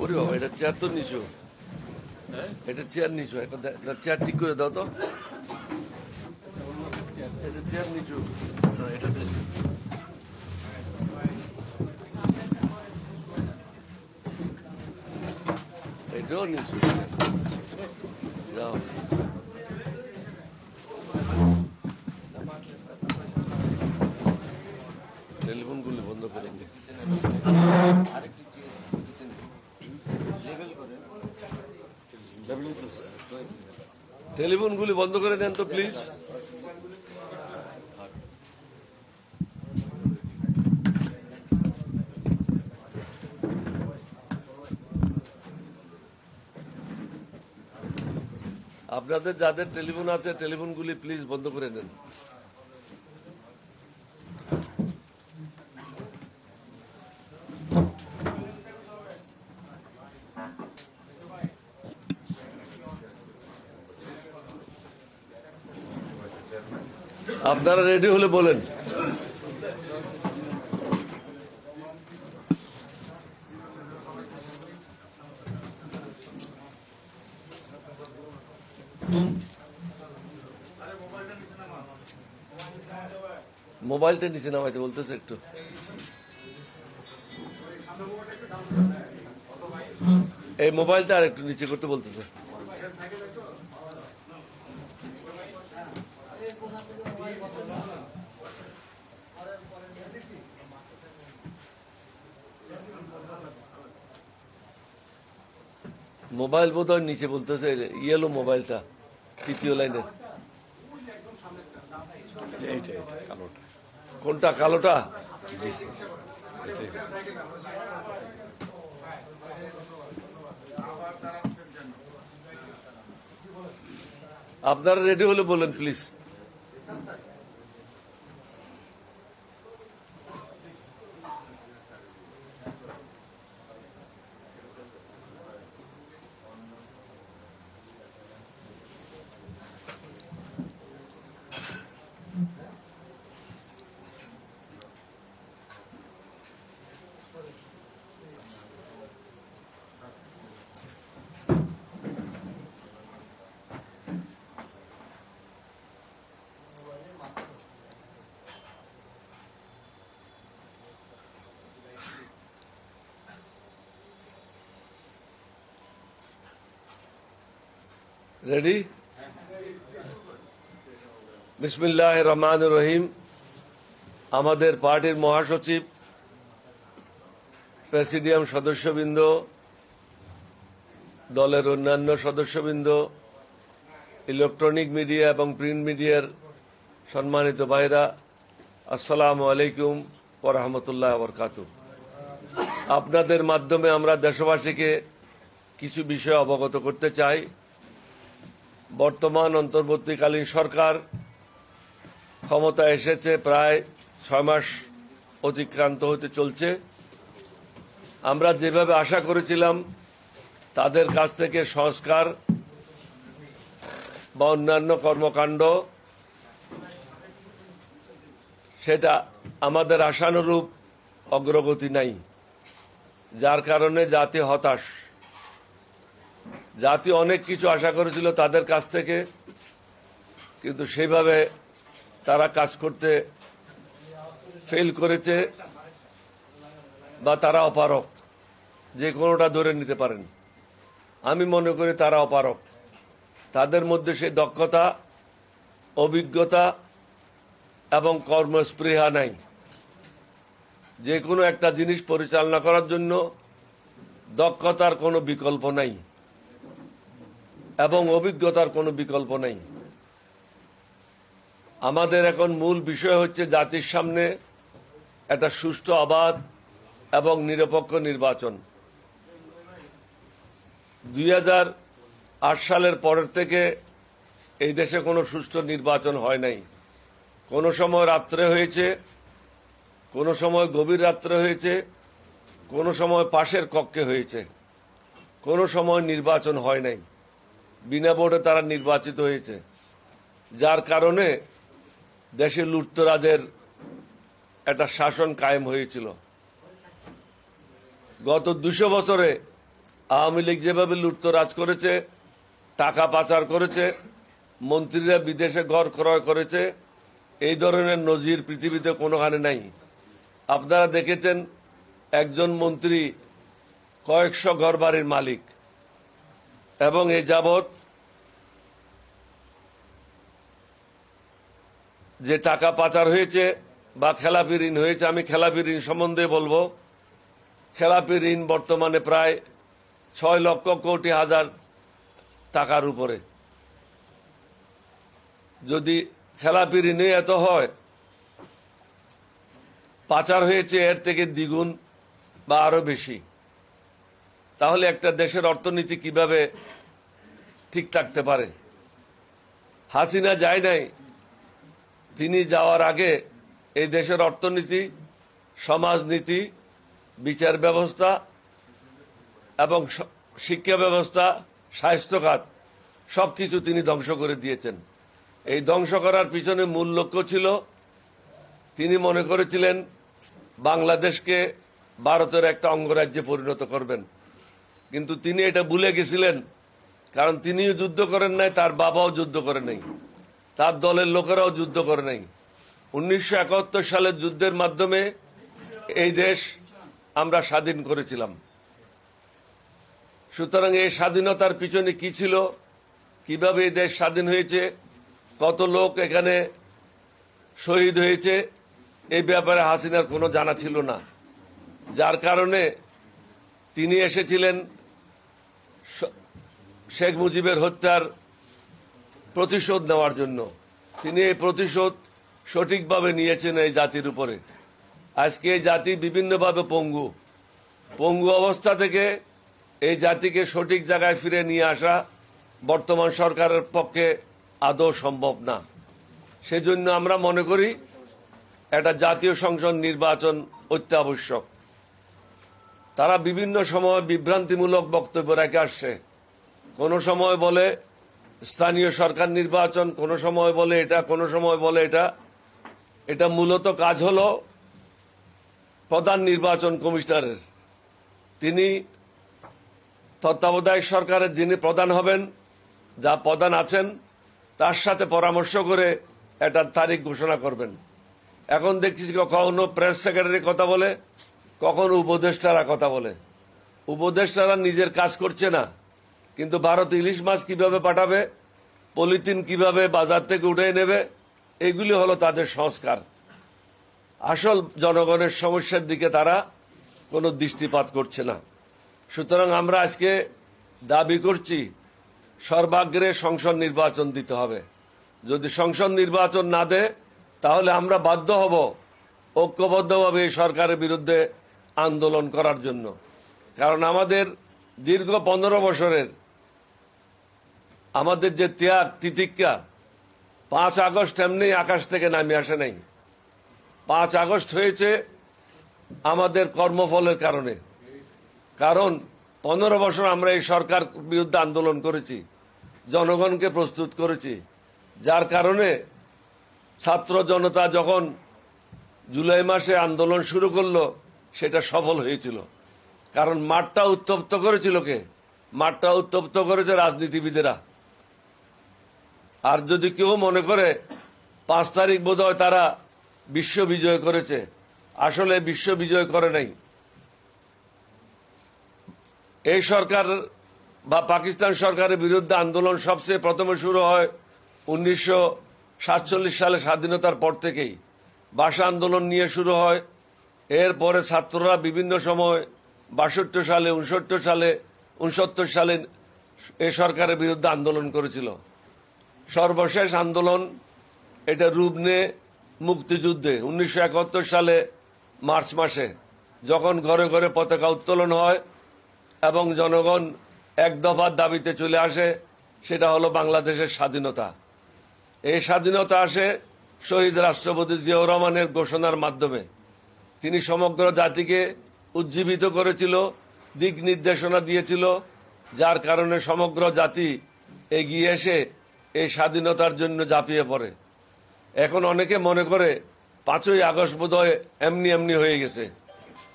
ওরে বাবা, এটা চেয়ার তো নিচু, এটা চেয়ার নিচু, একটা চেয়ার ঠিক করে দাও তো। এটা চেয়ার নিচু, এটাও নিচু, যাও। টেলিফোনগুলি বন্ধ করে দিন। টেলিফোনগুলি বন্ধ করে দেন তো প্লিজ। আপনাদের যাদের টেলিফোন আছে টেলিফোনগুলি প্লিজ বন্ধ করে দেন। আপনারা রেডি হলে বলেন। মোবাইলটা নিচে নামাইতে বলতেছে একটু। এই মোবাইলটা আর একটু নিচে করতে বলতেছে। মোবাইল বোধ হয় নিচে বলতেছে, ইয়েলো মোবাইলটা তৃতীয় লাইনের। কোনটা? কালোটা? আপনারা রেডি হলে বলেন প্লিজ। রেডি? বিসমিল্লাহির রহমানির রহিম। আমাদের পার্টির মহাসচিব, প্রেসিডিয়াম সদস্যবৃন্দ, দলের অন্যান্য সদস্যবৃন্দ, ইলেকট্রনিক মিডিয়া এবং প্রিন্ট মিডিয়ার সম্মানিত ভাইরা, আসসালামু আলাইকুম ওয়া রাহমাতুল্লাহি ওয়া বারাকাতুহু। আপনাদের মাধ্যমে আমরা দেশবাসীকে কিছু বিষয় অবগত করতে চাই। বর্তমান অন্তর্বর্তীকালীন সরকার ক্ষমতা এসেছে প্রায় 6 মাস অতিক্রান্ত হতে চলছে। আমরা যেভাবে আশা করেছিলাম তাদের কাছ থেকে সংস্কার বা অন্যান্য কর্মকাণ্ড, সেটা আমাদের আশানুরূপ অগ্রগতি নাই, যার কারণে জাতি হতাশ। জাতি অনেক কিছু আশা করেছিল তাদের কাছ থেকে, কিন্তু সেইভাবে তারা কাজ করতে ফেল করেছে বা তারা অপারক, যে কোনোটা ধরে নিতে পারেন। আমি মনে করি তারা অপারক। তাদের মধ্যে সেই দক্ষতা, অভিজ্ঞতা এবং কর্মস্পৃহা নাই। যে কোনো একটা জিনিস পরিচালনা করার জন্য দক্ষতার কোনো বিকল্প নাই এবং অভিজ্ঞতার কোনো বিকল্প নাই। আমাদের এখন মূল বিষয় হচ্ছে জাতির সামনে একটা সুষ্ঠু, অবাধ এবং নিরপেক্ষ নির্বাচন। 2008 সালের পরের থেকে এই দেশে কোনো সুষ্ঠু নির্বাচন হয় নাই। কোনো সময় রাত্রে হয়েছে, কোনো সময় গভীর রাত্রে হয়েছে, কোনো সময় পাশের কক্ষে হয়েছে, কোনো সময় নির্বাচন হয় নাই, বিনা ভোটে তারা নির্বাচিত হয়েছে, যার কারণে দেশে লুটতরাজের একটা শাসন কায়েম হয়েছিল। গত 200 বছরে আওয়ামী লীগ যেভাবে লুটতরাজ করেছে, টাকা পাচার করেছে, মন্ত্রীরা বিদেশে ঘর ক্রয় করেছে, এই ধরনের নজির পৃথিবীতে কোনোখানে নাই। আপনারা দেখেছেন একজন মন্ত্রী কয়েকশো ঘর বাড়ির মালিক, এবং এই যাবৎ যে টাকা পাচার হয়েছে বা খেলাপি ঋণ হয়েছে, আমি খেলাপি ঋণ সম্বন্ধে বলবো। খেলাপি ঋণ বর্তমানে প্রায় 6 লক্ষ কোটি হাজার টাকার উপরে। যদি খেলাপি ঋণে এত হয়, পাচার হয়েছে এর থেকে দ্বিগুণ বা আরো বেশি, তাহলে একটা দেশের অর্থনীতি কিভাবে ঠিক থাকতে পারে? হাসিনা যায় নাই, তিনি যাওয়ার আগে এই দেশের অর্থনীতি, সমাজনীতি, বিচার ব্যবস্থা এবং শিক্ষা ব্যবস্থা, স্বাস্থ্য খাত সবকিছু তিনি ধ্বংস করে দিয়েছেন। এই ধ্বংস করার পিছনে মূল লক্ষ্য ছিল, তিনি মনে করেছিলেন বাংলাদেশকে ভারতের একটা অঙ্গরাজ্যে পরিণত করবেন, কিন্তু তিনি এটা ভুলে গেছিলেন। কারণ তিনিও যুদ্ধ করেন নাই, তার বাবাও যুদ্ধ করে নাই, তার দলের লোকেরাও যুদ্ধ করে নাই। 1971 সালের যুদ্ধের মাধ্যমে এই দেশ আমরা স্বাধীন করেছিলাম। সুতরাং এই স্বাধীনতার পিছনে কি ছিল, কিভাবে এই দেশ স্বাধীন হয়েছে, কত লোক এখানে শহীদ হয়েছে, এই ব্যাপারে হাসিনার কোনো জানা ছিল না। যার কারণে তিনি এসেছিলেন শেখ মুজিবের হত্যার প্রতিশোধ নেওয়ার জন্য। তিনি এই প্রতিশোধ সঠিকভাবে নিয়েছেন এই জাতির উপরে। আজকে এই জাতি বিভিন্নভাবে পঙ্গু অবস্থা থেকে এই জাতিকে সঠিক জায়গায় ফিরে নিয়ে আসা বর্তমান সরকারের পক্ষে আদৌ সম্ভব না। সেজন্য আমরা মনে করি একটা জাতীয় সংসদ নির্বাচন অত্যাবশ্যক। তারা বিভিন্ন সময় বিভ্রান্তিমূলক বক্তব্য রেখে আসছে। কোনো সময় বলে স্থানীয় সরকার নির্বাচন, কোনো সময় বলে এটা, কোনো সময় বলে এটা। এটা মূলত কাজ হলো প্রধান নির্বাচন কমিশনারের। তিনি তত্ত্বাবধায়ক সরকারের যিনি প্রধান হবেন, যা প্রধান আছেন, তার সাথে পরামর্শ করে একটা তারিখ ঘোষণা করবেন। এখন দেখছি কখনো প্রেস সেক্রেটারি কথা বলে, কখনো উপদেষ্টারা কথা বলে। উপদেষ্টারা নিজের কাজ করছে না, কিন্তু ভারত ইলিশ মাছ কিভাবে পাঠাবে, পলিথিন কিভাবে বাজার থেকে উঠে নেবে, এগুলি হলো তাদের সংস্কার। আসল জনগণের সমস্যার দিকে তারা কোনো দৃষ্টিপাত করছে না। সুতরাং আমরা আজকে দাবি করছি সর্বাগ্রে সংসদ নির্বাচন দিতে হবে। যদি সংসদ নির্বাচন না দেয়, তাহলে আমরা বাধ্য হব ঐক্যবদ্ধভাবে এই সরকারের বিরুদ্ধে আন্দোলন করার জন্য। কারণ আমাদের দীর্ঘ 15 বছরের আমাদের যে ত্যাগ তিতিক্ষা, 5 আগস্ট এমনি আকাশ থেকে নামে আসে নাই। 5 আগস্ট হয়েছে আমাদের কর্মফলের কারণে। কারণ 15 বছর আমরা এই সরকার বিরুদ্ধে আন্দোলন করেছি, জনগণকে প্রস্তুত করেছি, যার কারণে ছাত্র জনতা যখন জুলাই মাসে আন্দোলন শুরু করলো, সেটা সফল হয়েছিল। কারণ মাঠটা উত্তপ্ত করেছিল কে? মাঠটা উত্তপ্ত করেছে রাজনীতিবিদেরা। আর যদি কেউ মনে করে 5 তারিখ বোধহয় তারা বিশ্ব বিজয় করেছে, আসলে বিশ্ব বিজয় করে নাই। এই সরকার বা পাকিস্তান সরকারের বিরুদ্ধে আন্দোলন সবচেয়ে প্রথমে শুরু হয় 1947 সালে স্বাধীনতার পর থেকেই। ভাষা আন্দোলন নিয়ে শুরু হয়। এরপরে ছাত্ররা বিভিন্ন সময় 62 সালে, 69 সালে এই সরকারের বিরুদ্ধে আন্দোলন করেছিল। সর্বশেষ আন্দোলন এটা রূপ নেয় মুক্তিযুদ্ধে 1971 সালে মার্চ মাসে, যখন ঘরে ঘরে পতাকা উত্তোলন হয় এবং জনগণ এক দফার দাবিতে চলে আসে, সেটা হলো বাংলাদেশের স্বাধীনতা। এই স্বাধীনতা আসে শহীদ রাষ্ট্রপতি জিয়াউর রহমানের ঘোষণার মাধ্যমে। তিনি সমগ্র জাতিকে উজ্জীবিত করেছিল, দিক নির্দেশনা দিয়েছিল, যার কারণে সমগ্র জাতি এগিয়ে এসে এই স্বাধীনতার জন্য ঝাঁপিয়ে পড়ে। এখন অনেকে মনে করে 5ই আগস্ট বোধহয় এমনি এমনি হয়ে গেছে।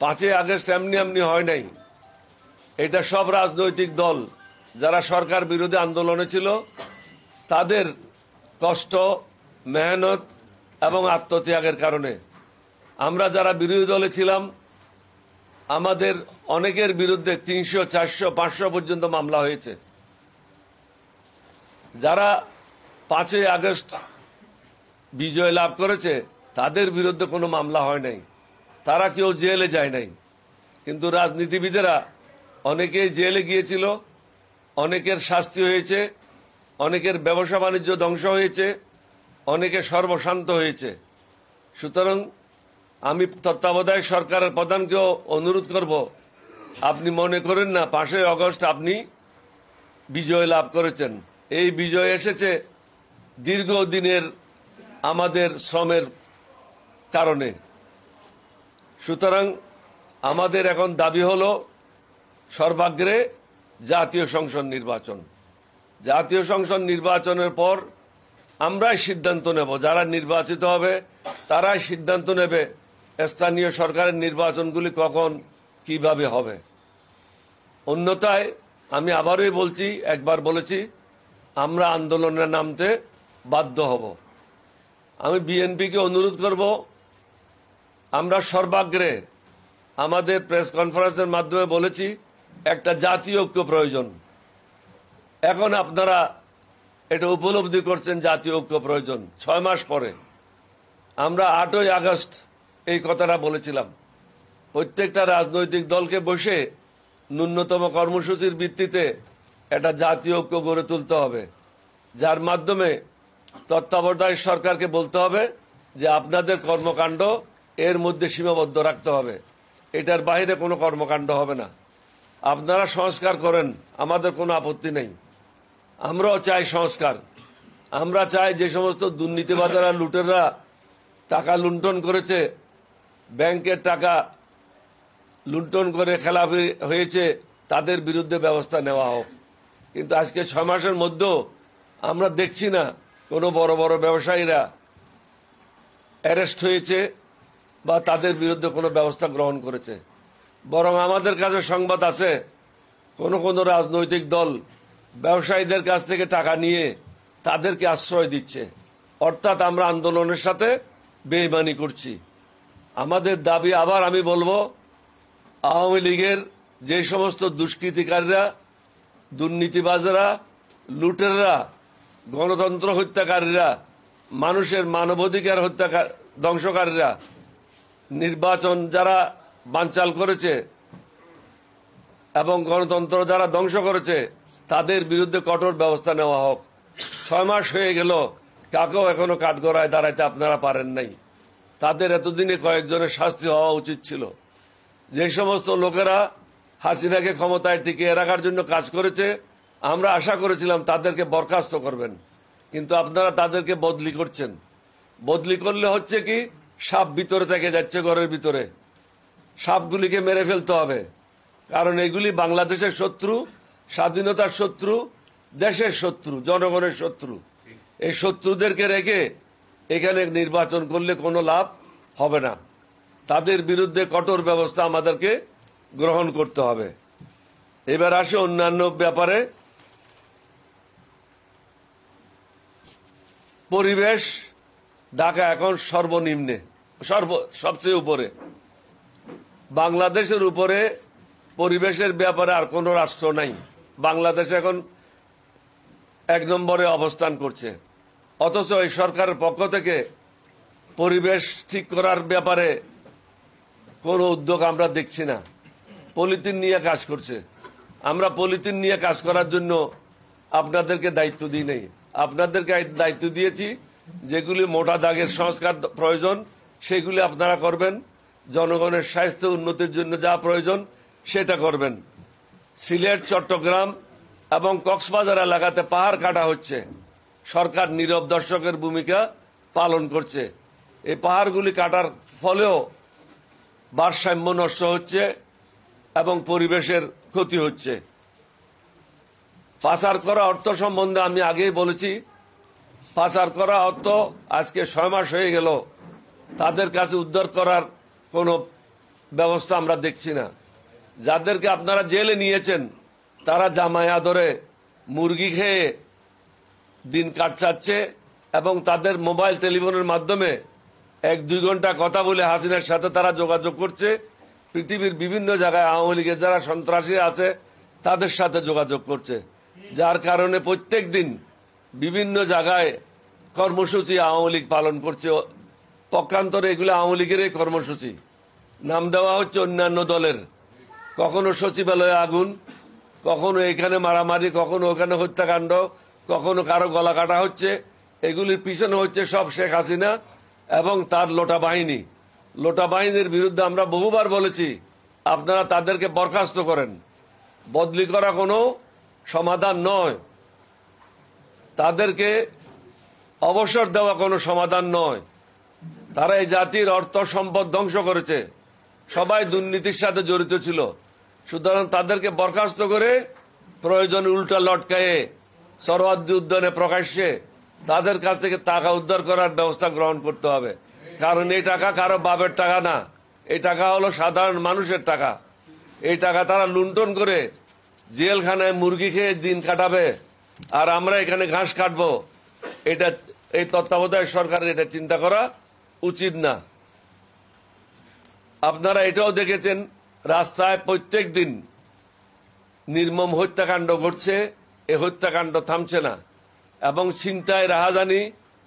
5ই আগস্ট এমনি এমনি হয় নাই। এটা সব রাজনৈতিক দল যারা সরকার বিরোধী আন্দোলনে ছিল তাদের কষ্ট, মেহনত এবং আত্মত্যাগের কারণে। আমরা যারা বিরোধী দলে ছিলাম আমাদের অনেকের বিরুদ্ধে 300, 400, 500 পর্যন্ত মামলা হয়েছে। যারা 5ই আগস্ট বিজয় লাভ করেছে তাদের বিরুদ্ধে কোনো মামলা হয় নাই, তারা কেউ জেলে যায় নাই। কিন্তু রাজনীতিবিদেরা অনেকেই জেলে গিয়েছিল, অনেকের শাস্তি হয়েছে, অনেকের ব্যবসা বাণিজ্য ধ্বংস হয়েছে, অনেকে সর্বশান্ত হয়েছে। সুতরাং আমি তত্ত্বাবধায়ক সরকারের প্রধানকেও অনুরোধ করব, আপনি মনে করেন না 5ই আগস্ট আপনি বিজয় লাভ করেছেন। এই বিজয় এসেছে দীর্ঘদিনের আমাদের শ্রমের কারণে। সুতরাং আমাদের এখন দাবি হল সর্বাগ্রে জাতীয় সংসদ নির্বাচন। জাতীয় সংসদ নির্বাচনের পর আমরাই সিদ্ধান্ত নেব, যারা নির্বাচিত হবে তারাই সিদ্ধান্ত নেবে স্থানীয় সরকারের নির্বাচনগুলি কখন কিভাবে হবে। অন্যথায় আমি আবারই বলছি, একবার বলেছি, আমরা আন্দোলনে নামতে বাধ্য হব। আমি বিএনপিকে অনুরোধ করব, আমরা সর্বাগ্রে আমাদের প্রেস কনফারেন্সের মাধ্যমে বলেছি একটা জাতীয় ঐক্য প্রয়োজন। এখন আপনারা এটা উপলব্ধি করছেন জাতীয় ঐক্য প্রয়োজন। 6 মাস পরে আমরা 8ই আগস্ট এই কথাটা বলেছিলাম। প্রত্যেকটা রাজনৈতিক দলকে বসে ন্যূনতম কর্মসূচির ভিত্তিতে একটা জাতীয় ঐক্য গড়ে তুলতে হবে, যার মাধ্যমে তত্ত্বাবধায়ক সরকারকে বলতে হবে যে আপনাদের কর্মকাণ্ড এর মধ্যে সীমাবদ্ধ রাখতে হবে, এটার বাইরে কোনো কর্মকাণ্ড হবে না। আপনারা সংস্কার করেন, আমাদের কোনো আপত্তি নেই। আমরাও চাই সংস্কার। আমরা চাই যে সমস্ত দুর্নীতিবাজেরা, লুটেররা টাকা লুণ্ঠন করেছে, ব্যাংকের টাকা লুণ্ঠন করে খেলাপি হয়েছে, তাদের বিরুদ্ধে ব্যবস্থা নেওয়া হোক। কিন্তু আজকে 6 মাসের মধ্যেও আমরা দেখছি না কোনো বড় বড় ব্যবসায়ীরা অ্যারেস্ট হয়েছে বা তাদের বিরুদ্ধে কোনো ব্যবস্থা গ্রহণ করেছে। বরং আমাদের কাছে সংবাদ আছে কোন কোন রাজনৈতিক দল ব্যবসায়ীদের কাছ থেকে টাকা নিয়ে তাদেরকে আশ্রয় দিচ্ছে। অর্থাৎ আমরা আন্দোলনের সাথে বেইমানি করছি। আমাদের দাবি, আবার আমি বলবো, আওয়ামী লীগের যে সমস্ত দুষ্কৃতিকারীরা, দুর্নীতিবাজরা, লুটেররা, গণতন্ত্র হত্যাকারীরা, মানুষের মানবাধিকার ধ্বংসকারীরা, নির্বাচন যারা বানচাল করেছে এবং গণতন্ত্র যারা ধ্বংস করেছে, তাদের বিরুদ্ধে কঠোর ব্যবস্থা নেওয়া হোক। 6 মাস হয়ে গেল, কাকেও এখনো কাঠগড়ায় দাঁড়াইতে আপনারা পারেন নাই। তাদের এতদিনে কয়েকজনের শাস্তি হওয়া উচিত ছিল। যে সমস্ত লোকেরা হাসিনাকে ক্ষমতায় টিকিয়ে রাখার জন্য কাজ করেছে, আমরা আশা করেছিলাম তাদেরকে বরখাস্ত করবেন, কিন্তু আপনারা তাদেরকে বদলি করছেন। বদলি করলে হচ্ছে কি, সাপ ভিতরে থেকে যাচ্ছে ঘরের ভিতরে। সাপগুলিকে মেরে ফেলতে হবে, কারণ এগুলি বাংলাদেশের শত্রু, স্বাধীনতার শত্রু, দেশের শত্রু, জনগণের শত্রু। এই শত্রুদেরকে রেখে এখানে নির্বাচন করলে কোনো লাভ হবে না। তাদের বিরুদ্ধে কঠোর ব্যবস্থা আমাদেরকে গ্রহণ করতে হবে। এবার আসে অন্যান্য ব্যাপারে। পরিবেশ, ঢাকা এখন সর্বনিম্নে, সবচেয়ে উপরে। বাংলাদেশের উপরে পরিবেশের ব্যাপারে আর কোন রাষ্ট্র নাই। বাংলাদেশ এখন 1 নম্বরে অবস্থান করছে। অথচ এই সরকারের পক্ষ থেকে পরিবেশ ঠিক করার ব্যাপারে কোনো উদ্যোগ আমরা দেখছি না। পলিথিন নিয়ে কাজ করছে। আমরা পলিথিন নিয়ে কাজ করার জন্য আপনাদেরকে দায়িত্ব দিই নাই। আপনাদেরকে দায়িত্ব দিয়েছি যেগুলি মোটা দাগের সংস্কার প্রয়োজন সেগুলি আপনারা করবেন, জনগণের স্বাস্থ্য উন্নতির জন্য যা প্রয়োজন সেটা করবেন। সিলেট, চট্টগ্রাম এবং কক্সবাজার এলাকাতে পাহাড় কাটা হচ্ছে, সরকার নীরব দর্শকের ভূমিকা পালন করছে। এই পাহাড়গুলি কাটার ফলেও ভারসাম্য নষ্ট হচ্ছে, এবং পরিবেশের ক্ষতি হচ্ছে। পাচার করা অর্থ সম্বন্ধে আমি আগেই বলেছি, পাচার করা অর্থ আজকে 6 মাস হয়ে গেল, তাদের কাছে উদ্ধার করার কোনো ব্যবস্থা আমরা দেখছি না। যাদেরকে আপনারা জেলে নিয়েছেন তারা জামায়া ধরে মুরগি খেয়ে দিন কাটাচ্ছে এবং তাদের মোবাইল টেলিফোনের মাধ্যমে 1-2 ঘন্টা কথা বলে হাসিনার সাথে তারা যোগাযোগ করছে। পৃথিবীর বিভিন্ন জায়গায় আওয়ামী লীগের যারা সন্ত্রাসী আছে তাদের সাথে যোগাযোগ করছে, যার কারণে প্রত্যেক দিন বিভিন্ন জায়গায় কর্মসূচি আওয়ামী লীগ পালন করছে। পক্ষান্তরে এগুলো আওয়ামী লীগের কর্মসূচি, নাম দেওয়া হচ্ছে অন্যান্য দলের। কখনো সচিবালয়ে আগুন, কখনো এখানে মারামারি, কখনো ওখানে হত্যাকাণ্ড, কখনো কারো গলা কাটা হচ্ছে। এগুলির পিছনে হচ্ছে সব শেখ হাসিনা এবং তার লোটা বাহিনী। লোটা বাহিনীর বিরুদ্ধে আমরা বহুবার বলেছি, আপনারা তাদেরকে বরখাস্ত করেন। বদলি করা কোনো সমাধান নয়, তাদেরকে অবসর দেওয়া কোনো সমাধান নয়। তারা এই জাতির অর্থ সম্পদ ধ্বংস করেছে, সবাই দুর্নীতির সাথে জড়িত ছিল। সুতরাং তাদেরকে বরখাস্ত করে প্রয়োজন উল্টা লটকায়ে সরওয়ার্দী উদ্যানে প্রকাশ্যে তাদের কাছ থেকে টাকা উদ্ধার করার ব্যবস্থা গ্রহণ করতে হবে। কারণ এই টাকা কারো বাপের টাকা না, এই টাকা হলো সাধারণ মানুষের টাকা। এই টাকা তারা লুণ্ঠন করে জেলখানায় মুরগি খেয়ে দিন কাটাবে, আর আমরা এখানে ঘাস কাটবো। এটা এই তত্ত্বাবধায়ক সরকারের এটা চিন্তা করা উচিত না। আপনারা এটাও দেখেছেন, রাস্তায় প্রত্যেক দিন নির্মম হত্যাকাণ্ড ঘটছে, এই হত্যাকাণ্ড থামছে না এবং ছিনতাই রাহাজানি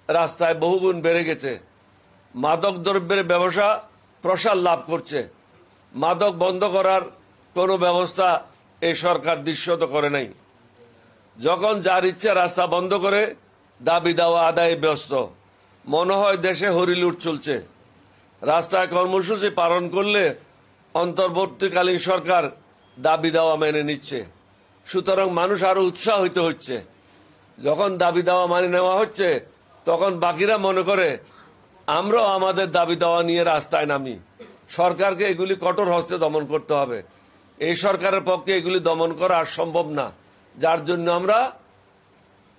রাস্তায় বহুগুণ বেড়ে গেছে। মাদক দ্রব্যের ব্যবসা প্রসার লাভ করছে। মাদক বন্ধ করার কোনো ব্যবস্থা এই সরকার দৃশ্যত করে নাই। যখন যার ইচ্ছে রাস্তা বন্ধ করে দাবি দেওয়া আদায়ে ব্যস্ত। মনে হয় দেশে হরিলুট চলছে। রাস্তায় কর্মসূচি পালন করলে অন্তর্বর্তীকালীন সরকার দাবি দেওয়া মেনে নিচ্ছে। সুতরাং মানুষ আরো উৎসাহিত হচ্ছে। যখন দাবি দেওয়া মানে নেওয়া হচ্ছে, তখন বাকিরা মনে করে আমরাও আমাদের দাবি দেওয়া নিয়ে রাস্তায় নামি। সরকারকে এগুলি কঠোর হস্তে দমন করতে হবে। এই সরকারের পক্ষে এগুলি দমন করা আর সম্ভব না, যার জন্য আমরা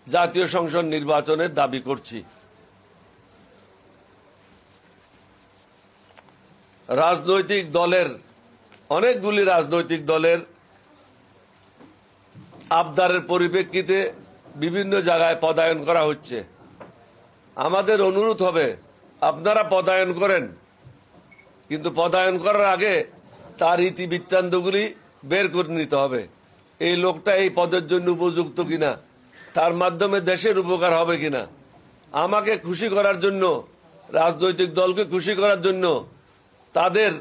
জাতীয় সংসদ নির্বাচনের দাবি করছি। রাজনৈতিক দলের অনেকগুলি রাজনৈতিক দলের আবদারের পরিপ্রেক্ষিতে বিভিন্ন জায়গায় পদায়ন করা হচ্ছে। আমাদের অনুরোধ হবে, আপনারা পদায়ন করেন, কিন্তু পদায়ন করার আগে তার ইতিবৃত্তান্তগুলি বের করে নিতে হবে। এই লোকটা এই পদের জন্য উপযুক্ত কিনা, তার মাধ্যমে দেশের উপকার হবে কিনা। আমাকে খুশি করার জন্য, রাজনৈতিক দলকে খুশি করার জন্য তাদের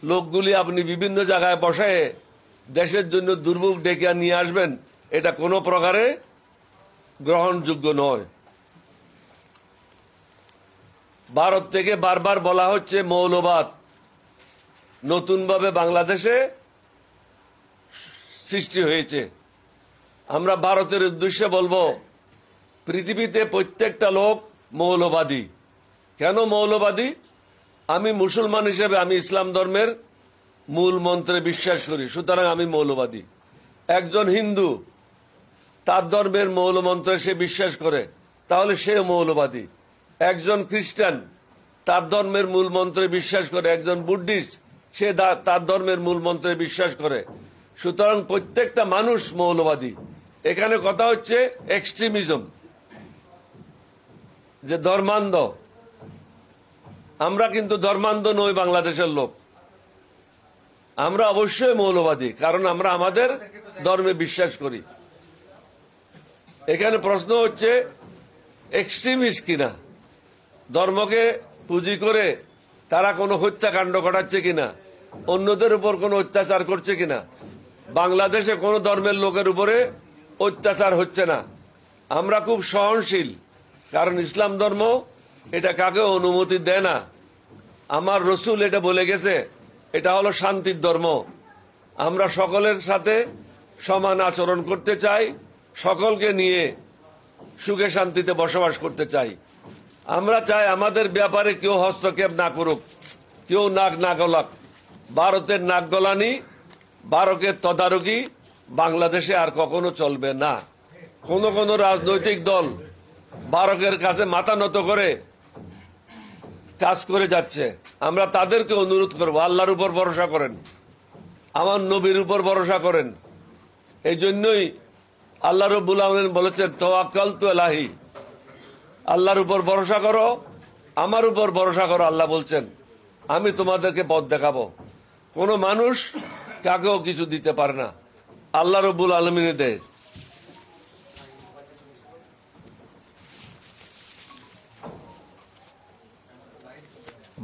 লোকগুলি আপনি বিভিন্ন জায়গায় বসায় দেশের জন্য দুর্ভোগ ডেকে নিয়ে আসবেন, এটা কোনো প্রকারে গ্রহণযোগ্য নয়। ভারত থেকে বারবার বলা হচ্ছে মৌলবাদ নতুনভাবে বাংলাদেশে সৃষ্টি হয়েছে। আমরা ভারতের উদ্দেশ্যে বলবো, পৃথিবীতে প্রত্যেকটা লোক মৌলবাদী। কেন মৌলবাদী? আমি মুসলমান হিসেবে আমি ইসলাম ধর্মের মূল মন্ত্রে বিশ্বাস করি, সুতরাং আমি মৌলবাদী। একজন হিন্দু তার ধর্মের মৌল মন্ত্রে সে বিশ্বাস করে, তাহলে সে মৌলবাদী। একজন খ্রিস্টান তার ধর্মের মূল মন্ত্রে বিশ্বাস করে, একজন বুদ্ধিস্ট সে তার ধর্মের মূল মন্ত্রে বিশ্বাস করে। সুতরাং প্রত্যেকটা মানুষ মৌলবাদী। এখানে কথা হচ্ছে এক্সট্রিমিজম, যে ধর্মান্ধ। আমরা কিন্তু ধর্মান্ধ নই, বাংলাদেশের লোক। আমরা অবশ্যই মৌলবাদী, কারণ আমরা আমাদের ধর্মে বিশ্বাস করি। এখানে প্রশ্ন হচ্ছে এক্সট্রিমিস্ট কিনা, ধর্মকে পুঁজি করে তারা কোনো হত্যাকাণ্ড ঘটাচ্ছে কিনা, অন্যদের উপর কোনো অত্যাচার করছে কিনা। বাংলাদেশে কোনো ধর্মের লোকের উপরে অত্যাচার হচ্ছে না। আমরা খুব সহনশীল, কারণ ইসলাম ধর্ম এটা কাকে অনুমতি দেয় না। আমার রসুল এটা বলে গেছে, এটা হলো শান্তির ধর্ম। আমরা সকলের সাথে সমান আচরণ করতে চাই, সকলকে নিয়ে সুখে শান্তিতে বসবাস করতে চাই। আমরা চাই আমাদের ব্যাপারে কেউ হস্তক্ষেপ না করুক, কেউ নাক না গলাক। ভারতের নাক গলানি ভারতের তদারকি বাংলাদেশে আর কখনো চলবে না। কোন কোন রাজনৈতিক দল ভারতের কাছে মাথা নত করে কাজ করে যাচ্ছে। আমরা তাদেরকে অনুরোধ করব, আল্লাহর উপর ভরসা করেন, আমার নবীর উপর ভরসা করেন। এই জন্যই আল্লাহ রাব্বুল আলামিন বলেছেন তাওয়াক্কালতু আলাইহি, আল্লাহর উপর ভরসা করো, আমার উপর ভরসা করো। আল্লাহ বলছেন আমি তোমাদেরকে পথ দেখাবো। কোন মানুষ কাকেও কিছু দিতে পারে না, আল্লাহ রাব্বুল আলামিন দেয়।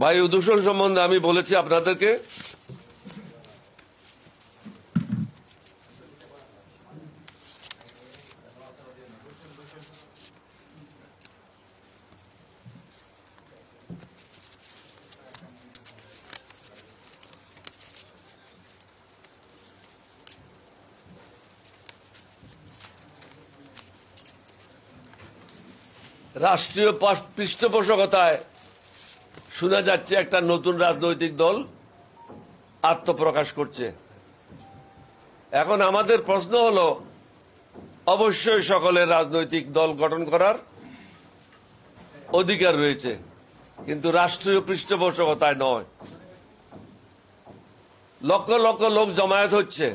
বায়ু দূষণ সম্বন্ধে আমি বলেছি আপনাদেরকে। রাষ্ট্রীয় পৃষ্ঠপোষকতায় শোনা যাচ্ছে একটা নতুন রাজনৈতিক দল আত্মপ্রকাশ করছে। এখন আমাদের প্রশ্ন হলো, অবশ্যই সকলের রাজনৈতিক দল গঠন করার অধিকার রয়েছে, কিন্তু রাষ্ট্রীয় পৃষ্ঠপোষকতায় নয়। লক্ষ লক্ষ লোক জমায়েত হচ্ছে,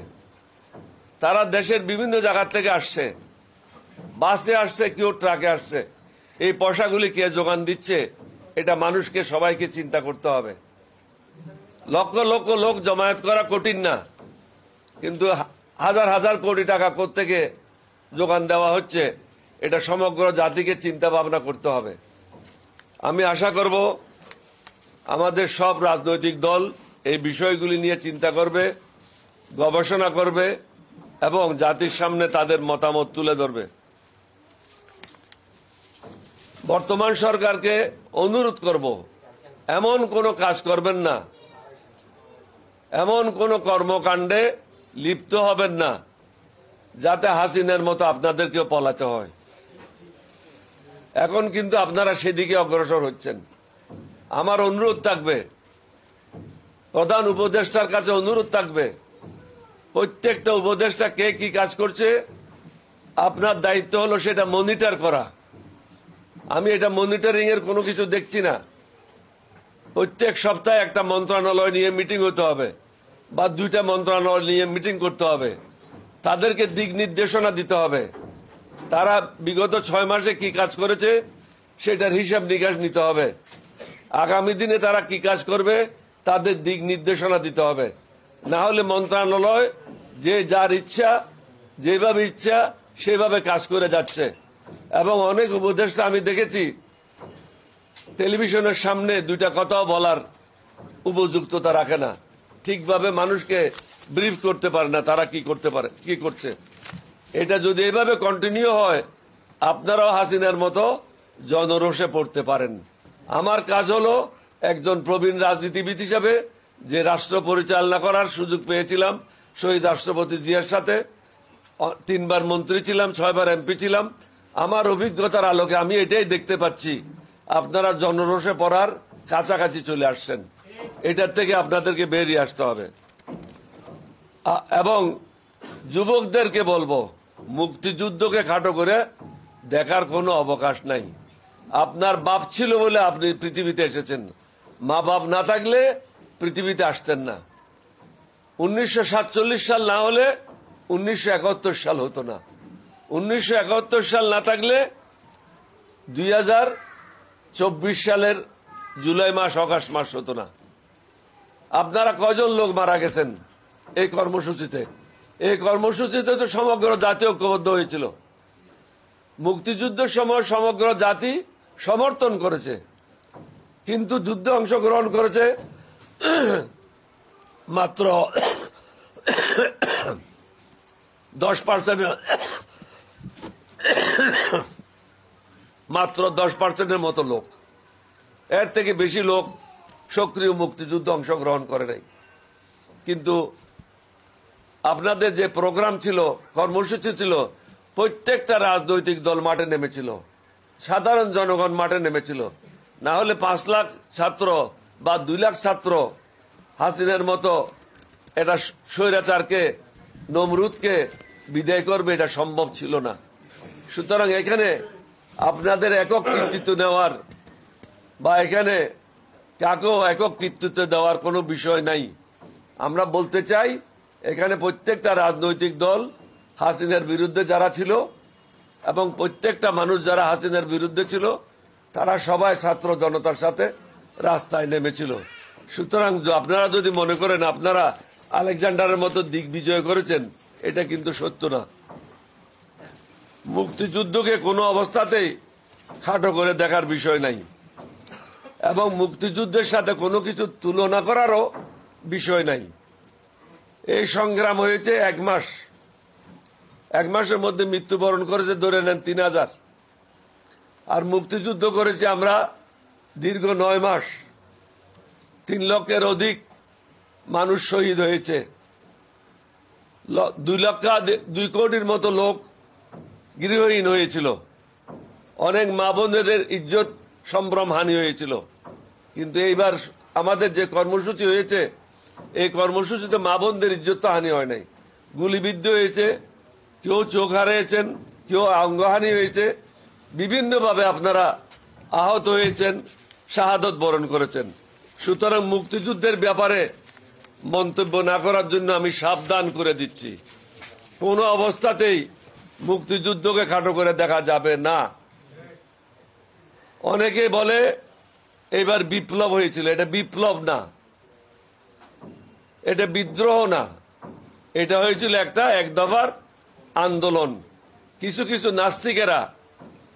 তারা দেশের বিভিন্ন জায়গা থেকে আসছে, বাসে আসছে, কেউ ট্রাকে আসছে। এই পয়সাগুলি কে যোগান দিচ্ছে এটা মানুষকে সবাইকে চিন্তা করতে হবে। লক্ষ লক্ষ লোক জমায়েত করা কঠিন না, কিন্তু হাজার হাজার কোটি টাকা কোত্থেকে যোগান দেওয়া হচ্ছে এটা সমগ্র জাতিকে চিন্তা ভাবনা করতে হবে। আমি আশা করব আমাদের সব রাজনৈতিক দল এই বিষয়গুলি নিয়ে চিন্তা করবে, গবেষণা করবে এবং জাতির সামনে তাদের মতামত তুলে ধরবে। বর্তমান সরকারকে অনুরোধ করব, এমন কোনো কাজ করবেন না, এমন কোন কর্মকাণ্ডে লিপ্ত হবেন না যাতে হাসিনার মতো আপনাদেরকেও পলাতে হয়। এখন কিন্তু আপনারা সেদিকে অগ্রসর হচ্ছেন। আমার অনুরোধ থাকবে, প্রধান উপদেষ্টার কাছে অনুরোধ থাকবে, প্রত্যেকটা উপদেষ্টা কে কি কাজ করছে আপনার দায়িত্ব হলো সেটা মনিটর করা। আমি এটা মনিটরিং এর কোনো কিছু দেখছি না। প্রত্যেক সপ্তাহে একটা মন্ত্রণালয় নিয়ে মিটিং হতে হবে বা দুইটা মন্ত্রণালয় নিয়ে মিটিং করতে হবে, তাদেরকে দিক নির্দেশনা দিতে হবে। তারা বিগত 6 মাসে কি কাজ করেছে সেটার হিসাব নিকাশ নিতে হবে। আগামী দিনে তারা কি কাজ করবে তাদের দিক নির্দেশনা দিতে হবে। না হলে মন্ত্রণালয় যে যার ইচ্ছা, যেভাবে ইচ্ছা সেভাবে কাজ করে যাচ্ছে। এবং অনেক উপদেষ্টা আমি দেখেছি টেলিভিশনের সামনে দুইটা কথাও বলার উপযুক্ততা রাখে না, ঠিকভাবে মানুষকে ব্রিফ করতে পারে না তারা কি করতে পারে, কি করছে। এটা যদি এভাবে কন্টিনিউ হয় আপনারাও হাসিনার মতো জনরোষে পড়তে পারেন। আমার কাজ হলো একজন প্রবীণ রাজনীতিবিদ হিসাবে যে রাষ্ট্র পরিচালনা করার সুযোগ পেয়েছিলাম শহীদ রাষ্ট্রপতি জিয়ার সাথে, 3 বার মন্ত্রী ছিলাম, 6 বার এমপি ছিলাম। আমার অভিজ্ঞতার আলোকে আমি এটাই দেখতে পাচ্ছি আপনারা জনরোষে পড়ার কাছাকাছি চলে আসছেন। এটার থেকে আপনাদেরকে বেরিয়ে আসতে হবে। এবং যুবকদেরকে বলবো, মুক্তিযুদ্ধকে খাটো করে দেখার কোনো অবকাশ নাই। আপনার বাপ ছিল বলে আপনি পৃথিবীতে এসেছেন, মা বাপ না থাকলে পৃথিবীতে আসতেন না। 1947 সাল না হলে 1971 সাল হতো না। 1971 সাল না থাকলে 2024 সালের জুলাই মাস, অগাস্ট মাস হতো না। আপনারা কয়জন লোক মারা গেছেন এই কর্মসূচিতে? এই কর্মসূচিতে তো সমগ্র জাতি ঐক্যবদ্ধ হয়েছিল। মুক্তিযুদ্ধের সময় সমগ্র জাতি সমর্থন করেছে, কিন্তু যুদ্ধে অংশগ্রহণ করেছে মাত্র 10%, মাত্র 10% মতো লোক। এর থেকে বেশি লোক সক্রিয় মুক্তিযুদ্ধে অংশগ্রহণ করে নাই। কিন্তু আপনাদের যে প্রোগ্রাম ছিল, কর্মসূচি ছিল, প্রত্যেকটা রাজনৈতিক দল মাঠে নেমেছিল, সাধারণ জনগণ মাঠে নেমেছিল। না হলে 5 লাখ ছাত্র বা 2 লাখ ছাত্র হাসিনার মতো এটা স্বৈরাচারকে, নমরুদকে বিদায় করবে, এটা সম্ভব ছিল না। সুতরাং এখানে আপনাদের একক কৃতিত্ব নেওয়ার বা এখানে কাকেও একক কৃতিত্ব দেওয়ার কোনো বিষয় নাই। আমরা বলতে চাই এখানে প্রত্যেকটা রাজনৈতিক দল হাসিনার বিরুদ্ধে যারা ছিল এবং প্রত্যেকটা মানুষ যারা হাসিনার বিরুদ্ধে ছিল তারা সবাই ছাত্র জনতার সাথে রাস্তায় নেমেছিল। সুতরাং আপনারা যদি মনে করেন আপনারা আলেকজান্ডারের মতো দিগ্বিজয় করেছেন, এটা কিন্তু সত্য না। মুক্তিযুদ্ধকে কোনো অবস্থাতেই খাটো করে দেখার বিষয় নাই এবং মুক্তিযুদ্ধের সাথে কোনো কিছু তুলনা করারও বিষয় নাই। এই সংগ্রাম হয়েছে 1 মাস, 1 মাসের মধ্যে মৃত্যুবরণ করেছে ধরে নেন 3000, আর মুক্তিযুদ্ধ করেছি আমরা দীর্ঘ 9 মাস। 3 লক্ষের অধিক মানুষ শহীদ হয়েছে, 2 কোটির মতো লোক গৃহহীন হয়েছিল, অনেক মা বোনেদের ইজ্জত সম্ভ্রম হানি হয়েছিল। কিন্তু এইবার আমাদের যে কর্মসূচি হয়েছে, এই কর্মসূচিতে মা বোনদের ইজ্জত তো হানি হয় নাই, গুলিবিদ্ধ হয়েছে, কেউ চোখ হারিয়েছেন, কেউ অঙ্গহানি হয়েছে, বিভিন্নভাবে আপনারা আহত হয়েছেন, শাহাদত বরণ করেছেন। সুতরাং মুক্তিযুদ্ধের ব্যাপারে মন্তব্য না করার জন্য আমি সাবধান করে দিচ্ছি, কোনো অবস্থাতেই মুক্তিযুদ্ধকে খাটো করে দেখা যাবে না। অনেকে বলে এবার বিপ্লব হয়েছিল, এটা বিপ্লব না, এটা বিদ্রোহ না, এটা হয়েছিল একটা 1 দফার আন্দোলন। কিছু কিছু নাস্তিকেরা,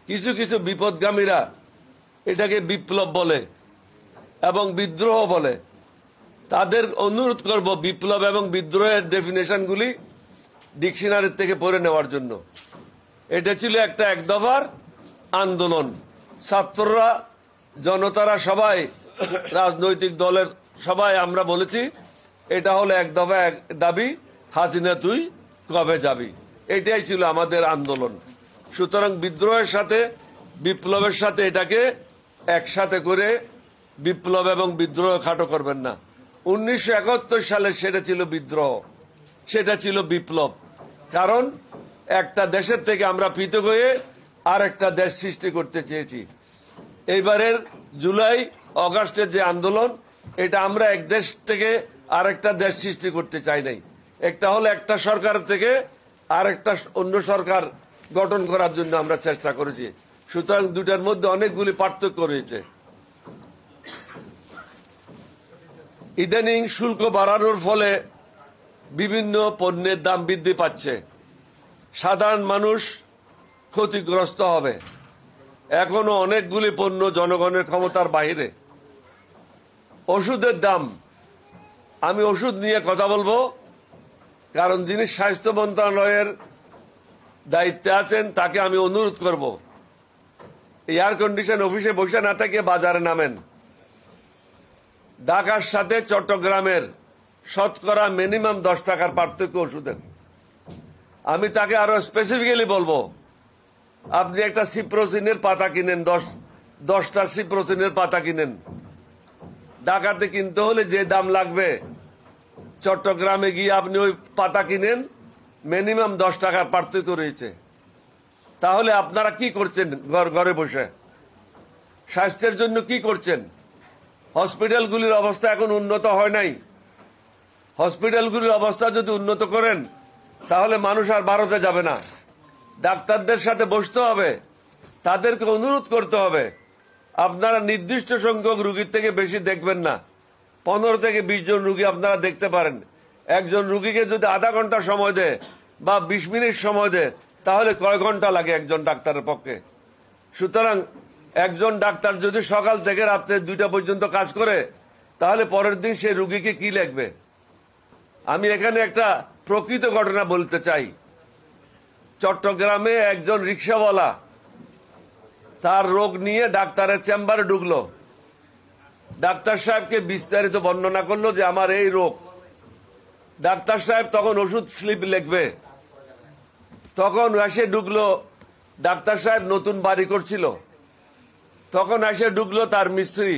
কিছু কিছু বিপদগামীরা এটাকে বিপ্লব বলে এবং বিদ্রোহ বলে। তাদের অনুরোধ করব বিপ্লব এবং বিদ্রোহের ডেফিনেশনগুলি ডিকশনারি থেকে পড়ে নেওয়ার জন্য। এটা ছিল একটা 1 দফার আন্দোলন। ছাত্ররা, জনতারা সবাই, রাজনৈতিক দলের সবাই আমরা বলেছি এটা হলো 1 দফা দাবি, হাসিনা তুই কবে যাবি, এটাই ছিল আমাদের আন্দোলন। সুতরাং বিদ্রোহের সাথে বিপ্লবের সাথে এটাকে একসাথে করে বিপ্লব এবং বিদ্রোহ খাটো করবেন না। 1971 সালে সেটা ছিল বিদ্রোহ, সেটা ছিল বিপ্লব। কারণ একটা দেশের থেকে আমরা পৃথক হয়ে আর একটা দেশ সৃষ্টি করতে চেয়েছি। এইবারের জুলাই অগাস্টের যে আন্দোলন, এটা আমরা এক দেশ থেকে আর একটা দেশ সৃষ্টি করতে চাই নাই। একটা হলো একটা সরকার থেকে আর একটা অন্য সরকার গঠন করার জন্য আমরা চেষ্টা করেছি। সুতরাং দুটার মধ্যে অনেকগুলি পার্থক্য রয়েছে। ইদানিং শুল্ক বাড়ানোর ফলে বিভিন্ন পণ্যের দাম বৃদ্ধি পাচ্ছে, সাধারণ মানুষ ক্ষতিগ্রস্ত হবে। এখনো অনেকগুলি পণ্য জনগণের ক্ষমতার বাইরে। ওষুধের দাম, আমি ওষুধ নিয়ে কথা বলবো, কারণ যিনি স্বাস্থ্য মন্ত্রণালয়ের দায়িত্বে আছেন তাকে আমি অনুরোধ করব এয়ার কন্ডিশন অফিসে বসে না থেকে বাজারে নামেন। ঢাকার সাথে চট্টগ্রামের শতকরা মিনিমাম 10 টাকার পার্থক্য ওষুধের। আমি তাকে আরো স্পেসিফিক্যালি বলবো, আপনি একটা সিপ্রোসিনের পাতা কিনেন, 10টা সিপ্রোসিনের পাতা কিনেন, ঢাকাতে কিনতে হলে যে দাম লাগবে চট্টগ্রামে গিয়ে আপনি ওই পাতা কিনেন, মিনিমাম 10 টাকার পার্থক্য রয়েছে। তাহলে আপনারা কি করছেন ঘরে বসে? স্বাস্থ্যের জন্য কি করছেন? হসপিটালগুলির অবস্থা এখন উন্নত হয় নাই। হসপিটালগুলির অবস্থা যদি উন্নত করেন তাহলে মানুষ আর ভারতে যাবে না। ডাক্তারদের সাথে বসতে হবে, তাদেরকে অনুরোধ করতে হবে আপনারা নির্দিষ্ট সংখ্যক রুগীর থেকে বেশি দেখবেন না। 15 থেকে 20 জন রুগী আপনারা দেখতে পারেন। একজন রুগীকে যদি আধা ঘন্টা সময় দেয় বা 20 মিনিট সময় দেয় তাহলে কয় ঘন্টা লাগে একজন ডাক্তারের পক্ষে? সুতরাং একজন ডাক্তার যদি সকাল থেকে রাত্রে 2টা পর্যন্ত কাজ করে তাহলে পরের দিন সে রুগীকে কি লিখবে? আমি এখানে একটা প্রকৃত ঘটনা বলতে চাই। চট্টগ্রামে একজন রিক্সাওয়ালা তার রোগ নিয়ে ডাক্তারের চেম্বারে ঢুকলো। ডাক্তার সাহেবকে বিস্তারিত বর্ণনা করলো যে আমার এই রোগ। ডাক্তার সাহেব তখন ওষুধ স্লিপ লিখবে। তখন এসে ঢুকলো, ডাক্তার সাহেব নতুন বাড়ি করছিল, তখন এসে ঢুকলো তার মিস্ত্রি।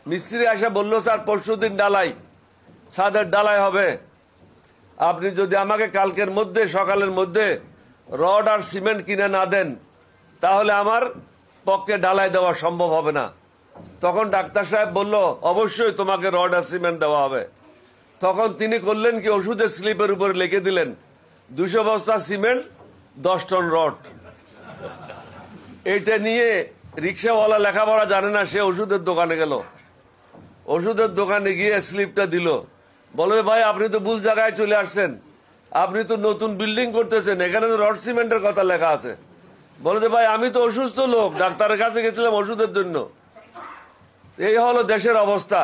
মিস্ত্রি এসে বলল, স্যার পরশুদিন ডালাই। ছাদের ঢালাই হবে। আপনি যদি আমাকে কালকের মধ্যে সকালের মধ্যে রড আর সিমেন্ট কিনে না দেন তাহলে আমার পক্ষে ঢালাই দেওয়া সম্ভব হবে না। তখন ডাক্তার সাহেব বলল, অবশ্যই তোমাকে রড আর সিমেন্ট দেওয়া হবে। তখন তিনি করলেন কি, ওষুধের স্লিপের উপরে লিখে দিলেন 200 বস্তা সিমেন্ট 10 টন রড। এইটা নিয়ে রিক্সাওয়ালা লেখাপড়া জানে না, সে ওষুধের দোকানে গেল। ওষুধের দোকানে গিয়ে স্লিপটা দিল, বলে ভাই আপনি তো ভুল জায়গায় চলে আসছেন, আপনি তো নতুন বিল্ডিং করতেছেন, এখানে তো রড সিমেন্টের কথা লেখা আছে। বলে যে ভাই আমি তো অসুস্থ লোক, ডাক্তারের কাছে গেছিলাম ওষুধের জন্য। এই হলো দেশের অবস্থা।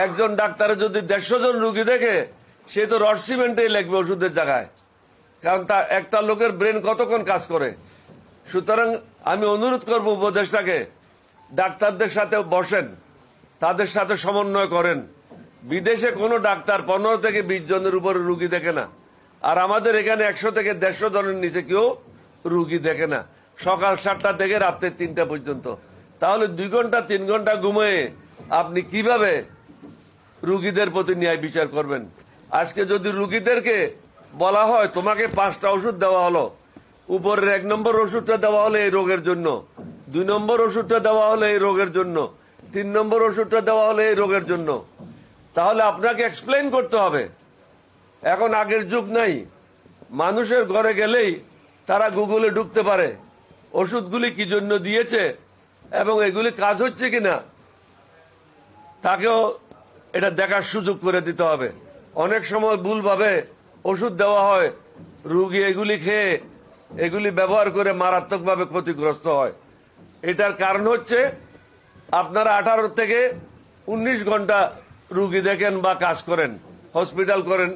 একজন ডাক্তারে যদি 150 জন রুগী দেখে, সে তো রড সিমেন্টেই লিখবে ওষুধের জায়গায়, কারণ তার একটা লোকের ব্রেন কতক্ষণ কাজ করে। সুতরাং আমি অনুরোধ করব উপদেষ্টাকে, ডাক্তারদের সাথে বসেন, তাদের সাথে সমন্বয় করেন। বিদেশে কোনো ডাক্তার 15 থেকে 20 জনের উপরে রুগী দেখে না, আর আমাদের এখানে 100 থেকে 150 জনের নিচে কেউ রুগী দেখে না, সকাল 7টা থেকে রাত্রে 3টা পর্যন্ত। তাহলে 2 ঘন্টা 3 ঘন্টা ঘুমিয়ে আপনি কিভাবে রুগীদের প্রতি ন্যায় বিচার করবেন? আজকে যদি রুগীদেরকে বলা হয় তোমাকে 5টা ওষুধ দেওয়া হলো, উপরের 1 নম্বর ওষুধটা দেওয়া হলো এই রোগের জন্য, 2 নম্বর ওষুধটা দেওয়া হলো এই রোগের জন্য, 3 নম্বর ওষুধটা দেওয়া হলো এই রোগের জন্য, তাহলে আপনাকে এক্সপ্লেইন করতে হবে। এখন আগের যুগ নাই, মানুষের ঘরে গেলেই তারা গুগলে ঢুকতে পারে ওষুধগুলি কি জন্য দিয়েছে এবং এগুলি কাজ হচ্ছে কিনা, তাকেও এটা দেখার সুযোগ করে দিতে হবে। অনেক সময় ভুলভাবে ওষুধ দেওয়া হয়, রোগী এগুলি খেয়ে এগুলি ব্যবহার করে মারাত্মকভাবে ক্ষতিগ্রস্ত হয়। এটার কারণ হচ্ছে আপনারা 18 থেকে 19 ঘন্টা রুগী দেখেন বা কাজ করেন, হসপিটাল করেন,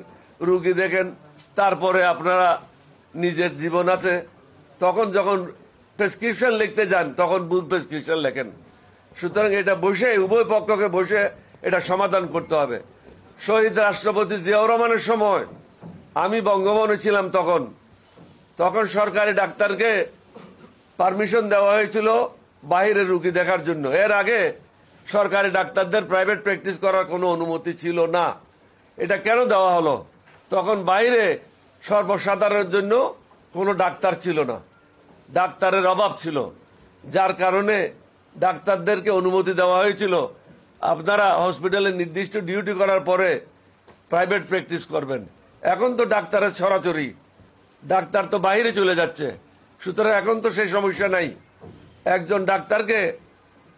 রুগী দেখেন, তারপরে আপনারা নিজের জীবন আছে, তখন যখন প্রেসক্রিপশন লিখতে যান তখন ভুল প্রেসক্রিপশন লেখেন। সুতরাং এটা বসে উভয় পক্ষকে বসে এটা সমাধান করতে হবে। শহীদ রাষ্ট্রপতি জিয়াউর রহমানের সময় আমি বঙ্গভবনে ছিলাম, তখন সরকারি ডাক্তারকে পারমিশন দেওয়া হয়েছিল বাইরে রুগী দেখার জন্য। এর আগে সরকারি ডাক্তারদের প্রাইভেট প্র্যাকটিস করার কোনো অনুমতি ছিল না। এটা কেন দেওয়া হলো? তখন বাইরে সর্বসাধারণের জন্য কোনো ডাক্তার ছিল না, ডাক্তারের অভাব ছিল, যার কারণে ডাক্তারদেরকে অনুমতি দেওয়া হয়েছিল আপনারা হসপিটালে নির্দিষ্ট ডিউটি করার পরে প্রাইভেট প্র্যাকটিস করবেন। এখন তো ডাক্তারের ছড়াছড়ি, ডাক্তার তো বাইরে চলে যাচ্ছে, সুতরাং এখন তো সেই সমস্যা নাই। একজন ডাক্তারকে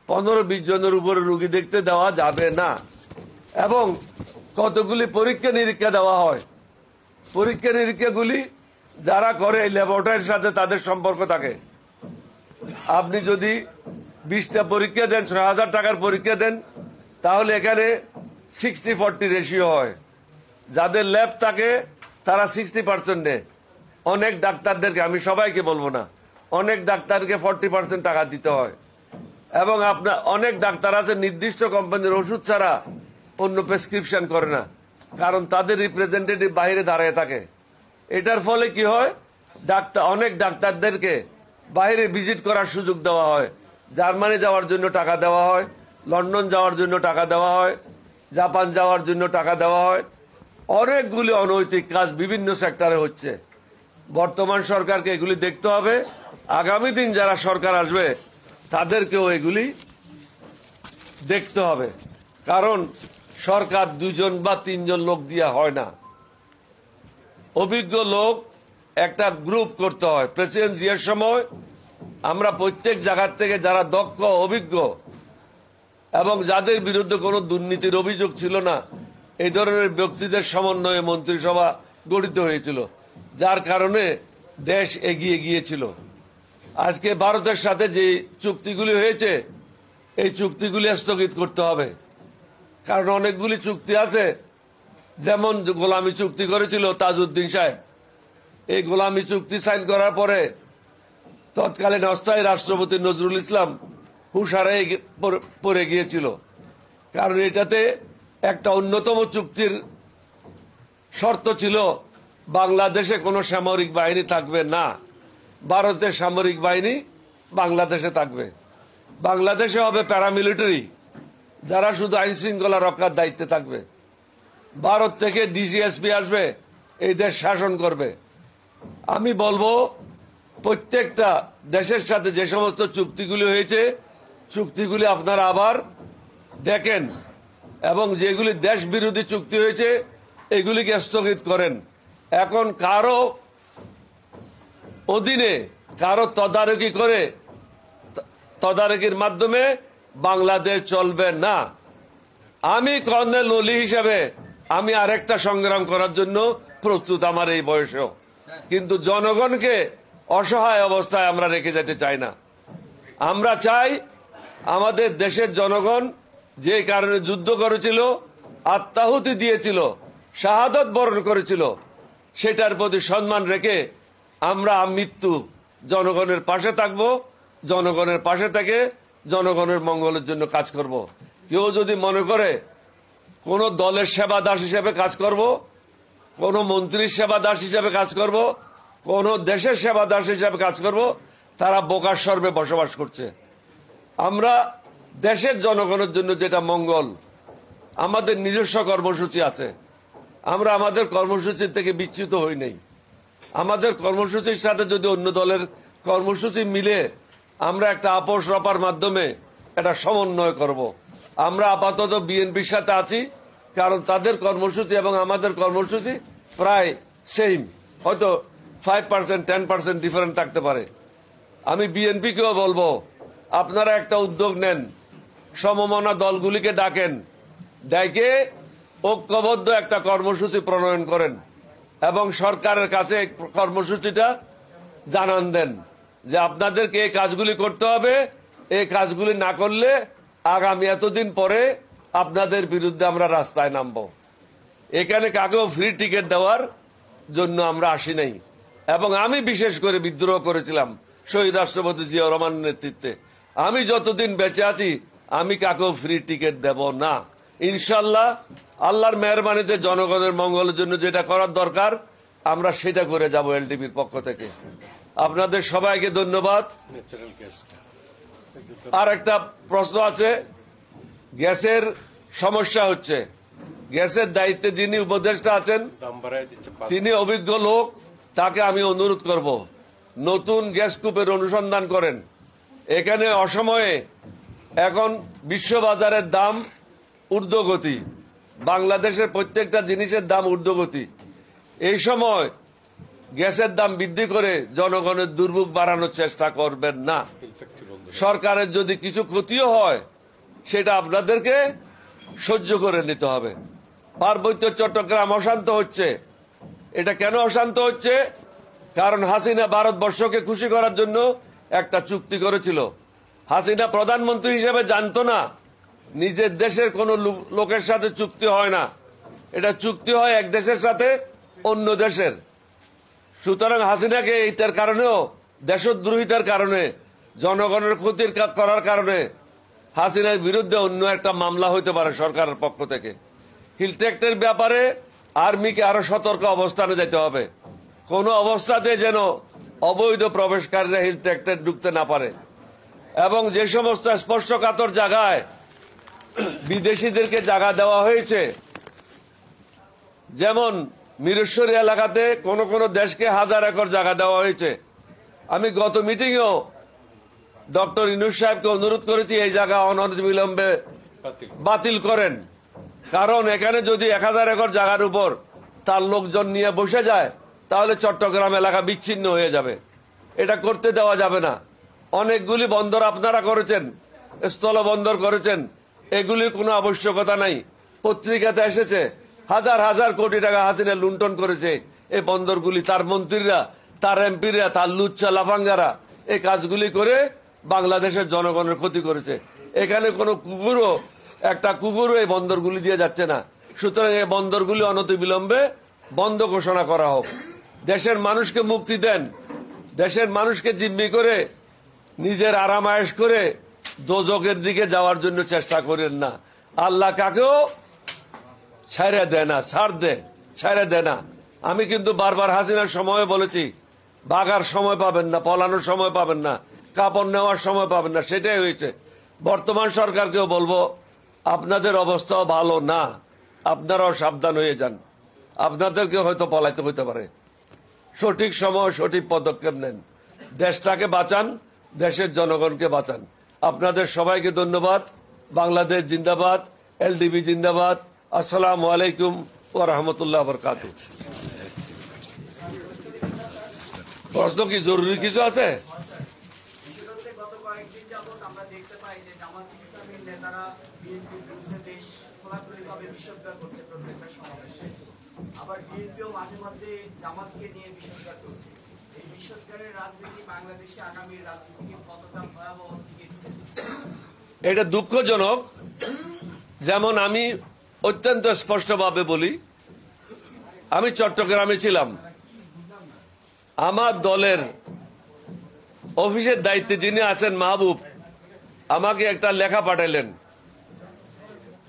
15-20 জনের উপরে রুগী দেখতে দেওয়া যাবে না। এবং কতগুলি পরীক্ষা নিরীক্ষা দেওয়া হয়, পরীক্ষা নিরীক্ষাগুলি যারা করে ল্যাবরেটরির সাথে তাদের সম্পর্ক থাকে। আপনি যদি 20টা পরীক্ষা দেন, 6,000 টাকার পরীক্ষা দেন, তাহলে এখানে 60-40 রেশিও হয়। যাদের ল্যাব থাকে তারা 60% নেয়। অনেক ডাক্তারদেরকে, আমি সবাইকে বলবো না, অনেক ডাক্তারকে 40% টাকা দিতে হয়। এবং আপনার অনেক ডাক্তার আছে নির্দিষ্ট কোম্পানির ওষুধ ছাড়া অন্য প্রেসক্রিপশন করে না, কারণ তাদের রিপ্রেজেন্টেটিভ বাইরে দাঁড়িয়ে থাকে। এটার ফলে কি হয়, অনেক ডাক্তারদেরকে বাইরে ভিজিট করার সুযোগ দেওয়া হয়, জার্মানি যাওয়ার জন্য টাকা দেওয়া হয়, লন্ডন যাওয়ার জন্য টাকা দেওয়া হয়, জাপান যাওয়ার জন্য টাকা দেওয়া হয়। অনেকগুলি অনৈতিক কাজ বিভিন্ন সেক্টরে হচ্ছে। বর্তমান সরকারকে এগুলি দেখতে হবে, আগামী দিন যারা সরকার আসবে তাদেরকেও এগুলি দেখতে হবে। কারণ সরকার 2 জন বা 3 জন লোক দিয়ে হয় না, অভিজ্ঞ লোক একটা গ্রুপ করতে হয়। প্রেসিডেন্ট জিয়ার সময় আমরা প্রত্যেক জায়গার থেকে যারা দক্ষ, অভিজ্ঞ এবং যাদের বিরুদ্ধে কোনো দুর্নীতির অভিযোগ ছিল না, এই ধরনের ব্যক্তিদের সমন্বয়ে মন্ত্রিসভা গঠিত হয়েছিল, যার কারণে দেশ এগিয়ে গিয়েছিল। আজকে ভারতের সাথে যে চুক্তিগুলি হয়েছে, এই চুক্তিগুলি স্থগিত করতে হবে, কারণ অনেকগুলি চুক্তি আছে, যেমন গোলামি চুক্তি করেছিল তাজউদ্দিন সাহেব। এই গোলামি চুক্তি সাইন করার পরে তৎকালীন অস্থায়ী রাষ্ট্রপতি নজরুল ইসলাম হুঁশারে পড়ে গিয়েছিল, কারণ এটাতে একটা অন্যতম চুক্তির শর্ত ছিল বাংলাদেশে কোনো সামরিক বাহিনী থাকবে না, ভারতের সামরিক বাহিনী বাংলাদেশে থাকবে। বাংলাদেশে হবে প্যারামিলিটারি, যারা শুধু আইন শৃঙ্খলা রক্ষার দায়িত্বে থাকবে। ভারত থেকে ডিজিএসপি আসবে, এই দেশ শাসন করবে। আমি বলবো প্রত্যেকটা দেশের সাথে যে সমস্ত চুক্তিগুলি হয়েছে, চুক্তিগুলি আপনারা আবার দেখেন এবং যেগুলি দেশ বিরোধী চুক্তি হয়েছে এগুলিকে স্থগিত করেন। এখন কারো অধীনে কারো তদারকি করে তদারকির মাধ্যমে বাংলাদেশ চলবে না। আমি কর্নেল অলি হিসাবে আমি আরেকটা সংগ্রাম করার জন্য প্রস্তুত, আমার এই বয়সেও, কিন্তু জনগণকে অসহায় অবস্থায় আমরা রেখে যেতে চাই না। আমরা চাই আমাদের দেশের জনগণ যে কারণে যুদ্ধ করেছিল, আত্মাহুতি দিয়েছিল, শাহাদত বরণ করেছিল, সেটার প্রতি সম্মান রেখে আমরা মৃত্যু জনগণের পাশে থাকব, জনগণের পাশে থেকে জনগণের মঙ্গলের জন্য কাজ করব। কেউ যদি মনে করে কোন দলের সেবা দাস হিসেবে কাজ করব, কোন মন্ত্রীর সেবা দাস হিসেবে কাজ করব, কোন দেশের সেবা দাস হিসেবে কাজ করব, তারা বোকার সর্বে বসবাস করছে। আমরা দেশের জনগণের জন্য যেটা মঙ্গল, আমাদের নিজস্ব কর্মসূচি আছে, আমরা আমাদের কর্মসূচি থেকে বিচ্যুত হই নাই। আমাদের কর্মসূচির সাথে যদি অন্য দলের কর্মসূচি মিলে আমরা একটা আপোষ রপার মাধ্যমে একটা সমন্বয় করব। আমরা আপাতত বিএনপির সাথে আছি, কারণ তাদের কর্মসূচি এবং আমাদের কর্মসূচি প্রায় সেম, হয়তো 5% 10% ডিফারেন্ট থাকতে পারে। আমি বিএনপিকেও বলবো আপনারা একটা উদ্যোগ নেন, সমমনা দলগুলিকে ডাকেন, ডেকে ঐক্যবদ্ধ একটা কর্মসূচি প্রণয়ন করেন এবং সরকারের কাছে কর্মসূচিটা জানান দেন যে আপনাদেরকে এই কাজগুলি করতে হবে, এই কাজগুলি না করলে আগামী এতদিন পরে আপনাদের বিরুদ্ধে আমরা রাস্তায় নামব। এখানে কাকেও ফ্রি টিকিট দেওয়ার জন্য আমরা আসি নাই এবং আমি বিশেষ করে বিদ্রোহ করেছিলাম শহীদ রাষ্ট্রপতি জিয়াউর রহমানের নেতৃত্বে। আমি যতদিন বেঁচে আছি আমি কাকেও ফ্রি টিকিট দেব না। ইনশাল্লাহ আল্লাহর মেহরবানিতে জনগণের মঙ্গলের জন্য যেটা করার দরকার আমরা সেটা করে যাব এলডিপির পক্ষ থেকে। আপনাদের সবাইকে ধন্যবাদ। আর একটা প্রশ্ন আছে, গ্যাসের সমস্যা হচ্ছে, গ্যাসের দায়িত্বে যিনি উপদেষ্টা আছেন তিনি অভিজ্ঞ লোক, তাকে আমি অনুরোধ করব নতুন গ্যাস কূপের অনুসন্ধান করেন। এখানে অসময়ে এখন বিশ্ববাজারের দাম ঊর্ধ্বগতি, বাংলাদেশের প্রত্যেকটা জিনিসের দাম ঊর্ধ্বগতি। এই সময় গ্যাসের দাম বৃদ্ধি করে জনগণের দুর্ভোগ বাড়ানোর চেষ্টা করবেন না। সরকারের যদি কিছু ক্ষতিও হয় সেটা আপনাদেরকে সহ্য করে নিতে হবে। পার্বত্য চট্টগ্রাম অশান্ত হচ্ছে, এটা কেন অশান্ত হচ্ছে? কারণ হাসিনা ভারতবর্ষকে খুশি করার জন্য একটা চুক্তি করেছিল। হাসিনা প্রধানমন্ত্রী হিসেবে জানতো না নিজের দেশের কোন লোকের সাথে চুক্তি হয় না, এটা চুক্তি হয় এক দেশের সাথে অন্য দেশের। সুতরাং হাসিনাকে এইটার কারণেও, দেশদ্রোহিতার কারণে, জনগণের ক্ষতির করার কারণে হাসিনার বিরুদ্ধে অন্য একটা মামলা হইতে পারে সরকারের পক্ষ থেকে। হিলট্র্যাক্টের ব্যাপারে আর্মিকে আরো সতর্ক অবস্থানে যেতে হবে, কোন অবস্থাতে যেন অবৈধ প্রবেশকারীরা হিলট্র্যাক্টে ঢুকতে না পারে। এবং যে সমস্ত স্পর্শকাতর জায়গায় বিদেশিদেরকে জায়গা দেওয়া হয়েছে, যেমন মিরেশ্বরী এলাকাতে কোন কোন দেশকে 1000 একর জায়গা দেওয়া হয়েছে। আমি গত মিটিংয়েও ডক্টর ইউনূস সাহেবকে অনুরোধ করেছি এই জায়গা অনতিবিলম্বে বাতিল করেন, কারণ এখানে যদি 1000 একর জায়গার উপর তার লোকজন নিয়ে বসে যায় তাহলে চট্টগ্রাম এলাকা বিচ্ছিন্ন হয়ে যাবে। এটা করতে দেওয়া যাবে না। অনেকগুলি বন্দর আপনারা করেছেন, স্থলবন্দর করেছেন, এগুলির কোনো আবশ্যকতা নাই। পত্রিকাতে এসেছে হাজার হাজার কোটি টাকা হাসিনা লুণ্ঠন করেছে এই বন্দরগুলি, তার মন্ত্রীরা, তার এমপিরা, তার লুচ্চা লাফাঙ্গারা এই কাজগুলি করে বাংলাদেশের জনগণের ক্ষতি করেছে। এখানে কোনো একটা কুকুরও এই বন্দরগুলি দিয়ে যাচ্ছে না। সুতরাং এই বন্দরগুলি অনতিবিলম্বে বন্ধ ঘোষণা করা হোক। দেশের মানুষকে মুক্তি দেন, দেশের মানুষকে জিম্মি করে নিজের আরাম আয়েশ করে দোজখের দিকে যাওয়ার জন্য চেষ্টা করেন না। আল্লাহ কাকেও ছেড়ে দেয় না, ছেড়ে দেয় না। আমি কিন্তু বারবার হাসিনার সময় বলেছি, ভাগার সময় পাবেন না, পলানোর সময় পাবেন না, কাপড় নেওয়ার সময় পাবেন না, সেটাই হয়েছে। বর্তমান সরকারকেও বলবো আপনাদের অবস্থাও ভালো না, আপনারাও সাবধান হয়ে যান। আপনাদেরকে হয়তো পলাইতে হইতে পারে। সঠিক সময় সঠিক পদক্ষেপ নেন, দেশটাকে বাঁচান, দেশের জনগণকে বাঁচান। আপনাদের সবাইকে ধন্যবাদ। বাংলাদেশ জিন্দাবাদ, এলডিবি জিন্দাবাদ। আসসালামু আলাইকুম ওয়া রাহমাতুল্লাহি ওয়া বারাকাতুহু। প্রশ্ন কি জরুরি কিছু আছে? গত কয়েকদিন যাবত আমরা দেখতে পাই যে জামাত ইসলামীর নেতারা বিএনপির বিরুদ্ধে বেশ খোলাখুলিভাবে বিষোদ্গার করছে প্রত্যেকটা সমাবেশে। আবার বিএনপিও মাঝে মধ্যে জামাতকে নিয়ে বিষোদ্গার করছে। এই বিষোদ্গারের রাজনীতি বাংলাদেশে আগামী রাজনীতিকে কতটা ভয়াবহ দিকে ঠেলে দিচ্ছে? এটা দুঃখজনক। যেমন আমি অত্যন্ত স্পষ্টভাবে বলি, আমি চট্টগ্রামে ছিলাম। আমার দলের অফিসের দায়িত্বে যিনি আছেন মাহবুব আমাকে একটা লেখা পাঠাইলেন।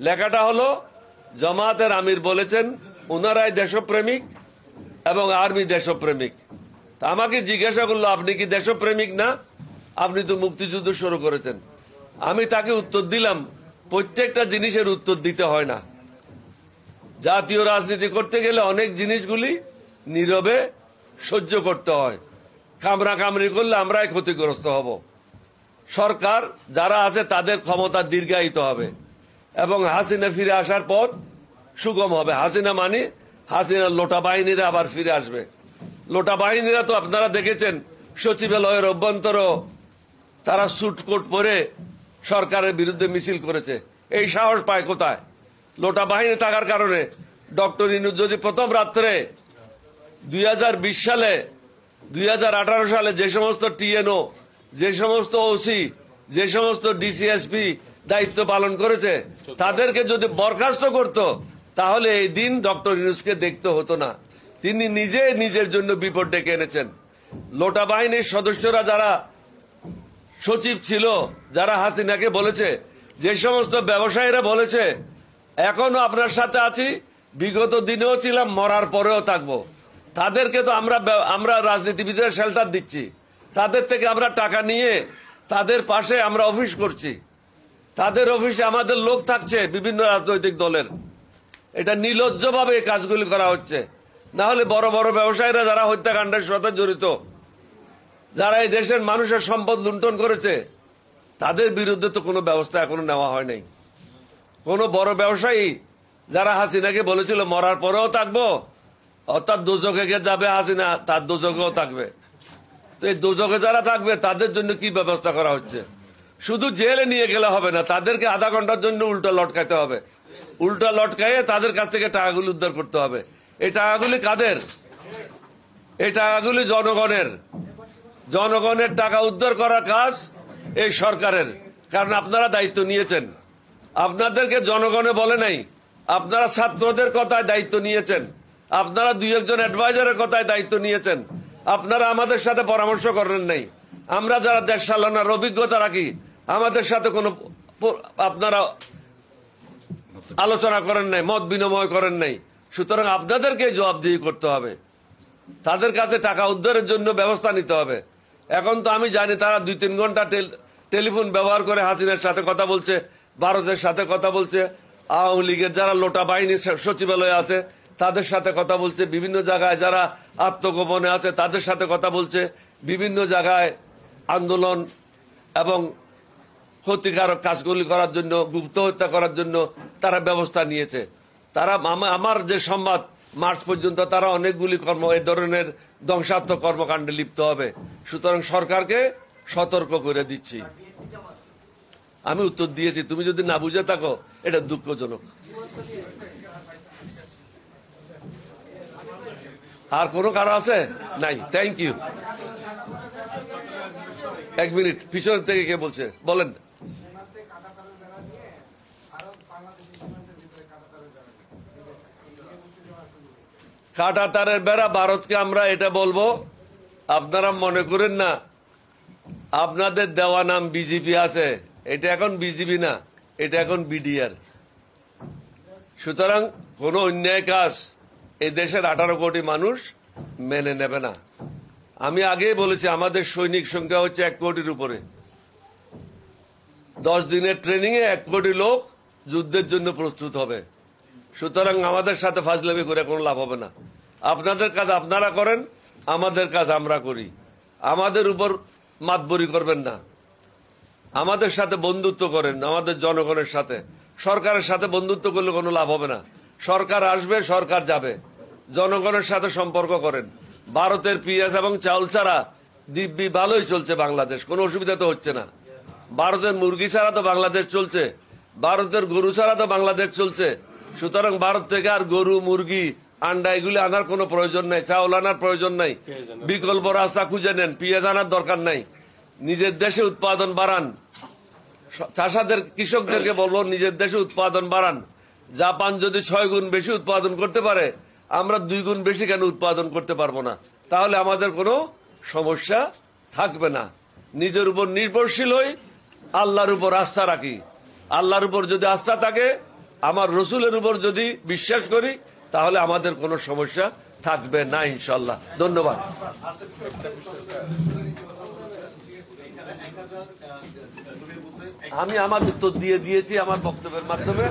লেখাটা হলো, জামায়াতের আমির বলেছেন উনারাই দেশপ্রেমিক এবং আর্মি দেশপ্রেমিক। তা আমাকে জিজ্ঞাসা করলো, আপনি কি দেশপ্রেমিক না? আপনি তো মুক্তিযুদ্ধ শুরু করেছেন। আমি তাকে উত্তর দিলাম, প্রত্যেকটা জিনিসের উত্তর দিতে হয় না। জাতীয় রাজনীতি করতে গেলে অনেক জিনিসগুলি নীরবে সহ্য করতে হয়। কামরা কামড়ি করলে আমরাই ক্ষতিগ্রস্ত হব। সরকার যারা আছে তাদের ক্ষমতা দীর্ঘায়িত হবে এবং হাসিনা ফিরে আসার পথ সুগম হবে। হাসিনা মানে হাসিনার লোটা বাহিনীরা আবার ফিরে আসবে। লোটা বাহিনীরা তো আপনারা দেখেছেন সচিবালয়ের অভ্যন্তরও তারা স্যুট কোট পরে সরকারের বিরুদ্ধে মিছিল করেছে। এই সাহস পায় কোথায়? লোটা বাহিনী থাকার কারণে ডক্টর ইউনূস যদি প্রথম রাত্রে 2020 সালে 2018 সালে যে সমস্ত টিএনও, যে সমস্ত ওসি, যে সমস্ত ডিসিএসপি দায়িত্ব পালন করেছে তাদেরকে যদি বরখাস্ত করত, তাহলে এই দিন ডক্টর ইউনূসকে দেখতে হতো না। তিনি নিজে নিজের জন্য বিপদ ডেকে এনেছেন। লোটা বাহিনীর সদস্যরা যারা সচিব ছিল, যারা হাসিনাকে বলেছে, যে সমস্ত ব্যবসায়ীরা বলেছে এখনো আপনার সাথে আছি, বিগত দিনেও ছিলাম, মরার পরেও থাকবো, তাদেরকে তো আমরা রাজনীতিবিদের শেল্টার দিচ্ছি। তাদের থেকে আমরা টাকা নিয়ে তাদের পাশে আমরা অফিস করছি। তাদের অফিসে আমাদের লোক থাকছে বিভিন্ন রাজনৈতিক দলের। এটা নির্লজ্জভাবে এই কাজগুলি করা হচ্ছে। না হলে বড় বড় ব্যবসায়ীরা যারা হত্যাকাণ্ডের সাথে জড়িত, যারা এই দেশের মানুষের সম্পদ লুণ্ঠন করেছে, তাদের বিরুদ্ধে তো কোনো ব্যবস্থা এখনো নেওয়া হয় নাই। কোন বড় ব্যবসায়ী যারা হাসিনাকে বলেছিল মরার পরেও থাকবো, অর্থাৎ দোজখে যাবে হাসিনা, তার দোজখেও থাকবে। তো এই দোজখে যারা থাকবে তাদের জন্য কি ব্যবস্থা করা হচ্ছে? শুধু জেলে নিয়ে গেলে হবে না, তাদেরকে আধা ঘন্টার জন্য উল্টা লটকাইতে হবে। উল্টা লটকাইয়ে তাদের কাছ থেকে টাকাগুলি উদ্ধার করতে হবে। এই টাকাগুলি কাদের? এই টাকাগুলি জনগণের। জনগণের টাকা উদ্ধার করার কাজ এই সরকারের, কারণ আপনারা দায়িত্ব নিয়েছেন। আপনাদেরকে জনগণে বলে নাই, আপনারা ছাত্রদের কথায় দায়িত্ব নিয়েছেন, আপনারা 2-1 অ্যাডভাইজারের কথায় দায়িত্ব নিয়েছেন, আপনারা আমাদের সাথে পরামর্শ করেন নাই। আমরা যারা দেশ চালানোর অভিজ্ঞতা রাখি, আমাদের সাথে কোনো আপনারা আলোচনা করেন নাই, মত বিনিময় করেন নাই। সুতরাং আপনাদেরকে জবাবদিহি করতে হবে, তাদের কাছে টাকা উদ্ধারের জন্য ব্যবস্থা নিতে হবে। এখন তো আমি জানি তারা 2-3 ঘন্টা টেলিফোন ব্যবহার করে হাসিনার সাথে কথা বলছে, ভারতের সাথে কথা বলছে, আওয়ামী লীগের যারা লোটা বাহিনীর সচিবালয়ে আছে তাদের সাথে কথা বলছে, বিভিন্ন জায়গায় যারা আত্মগোপনে আছে তাদের সাথে কথা বলছে, বিভিন্ন জায়গায় আন্দোলন এবং ক্ষতিকারক কাজগুলি করার জন্য, গুপ্ত হত্যা করার জন্য তারা ব্যবস্থা নিয়েছে। তারা আমার যে সংবাদ, মার্চ পর্যন্ত তারা অনেকগুলি এই ধরনের ধ্বংসাত্মক কর্মকাণ্ডে লিপ্ত হবে। সুতরাং সরকারকে সতর্ক করে দিচ্ছি। আমি উত্তর দিয়েছি, তুমি যদি না বুঝে থাকো এটা দুঃখজনক। আর কোনো কারো আছে? নাই। Thank you. 1 মিনিট, পিছন থেকে কে বলছে বলেন। কাঁটা তারের বেড়া ভারতকে আমরা এটা বলবো, আপনারা মনে করেন না আপনাদের দেওয়া নাম বিজেপি আছে, এটা এখন বিজেপি না, এটা এখন বিডিআর। সুতরাং কোন অন্যায় কাজ এই দেশের 18 কোটি মানুষ মেনে নেবে না। আমি আগেই বলেছি আমাদের সৈনিক সংখ্যা হচ্ছে 1 কোটির উপরে। 10 দিনের ট্রেনিং এ 1 কোটি লোক যুদ্ধের জন্য প্রস্তুত হবে। সুতরাং আমাদের সাথে ফাজলামি করে কোনো লাভ হবে না। আপনাদের কাজ আপনারা করেন, আমাদের কাজ আমরা করি। আমাদের উপর মাতবরি করবেন না, আমাদের সাথে বন্ধুত্ব করেন, আমাদের জনগণের সাথে। সরকারের সাথে বন্ধুত্ব করলে কোনো লাভ হবে না। সরকার আসবে, সরকার যাবে, জনগণের সাথে সম্পর্ক করেন। ভারতের পেঁয়াজ এবং চাউল ছাড়া দিব্যি ভালোই চলছে বাংলাদেশ, কোনো অসুবিধা তো হচ্ছে না। ভারতের মুরগি ছাড়া তো বাংলাদেশ চলছে, ভারতের গরু ছাড়া তো বাংলাদেশ চলছে। সুতরাং ভারত থেকে আর গরু, মুরগি, আন্ডা এগুলি আনার কোনো প্রয়োজন নাই, চাউল আনার প্রয়োজন নাই। বিকল্প রাস্তা খুঁজে নেন, পেঁয়াজ আনার দরকার নাই। নিজের দেশে উৎপাদন বাড়ান। চাষাদের, কৃষকদেরকে বলবো নিজের দেশে উৎপাদন বাড়ান। জাপান যদি 6 গুণ বেশি উৎপাদন করতে পারে, আমরা 2 গুণ বেশি কেন উৎপাদন করতে পারবো না? তাহলে আমাদের কোনো সমস্যা থাকবে না। নিজের উপর নির্ভরশীল হই, আল্লাহর উপর আস্থা রাখি। আল্লাহর উপর যদি আস্থা থাকে, আমার রসুলের উপর যদি বিশ্বাস করি, তাহলে আমাদের কোনো সমস্যা থাকবে না ইনশাল্লাহ। ধন্যবাদ। আমি আমার উত্তর দিয়ে দিয়েছি আমার বক্তব্যের মাধ্যমে।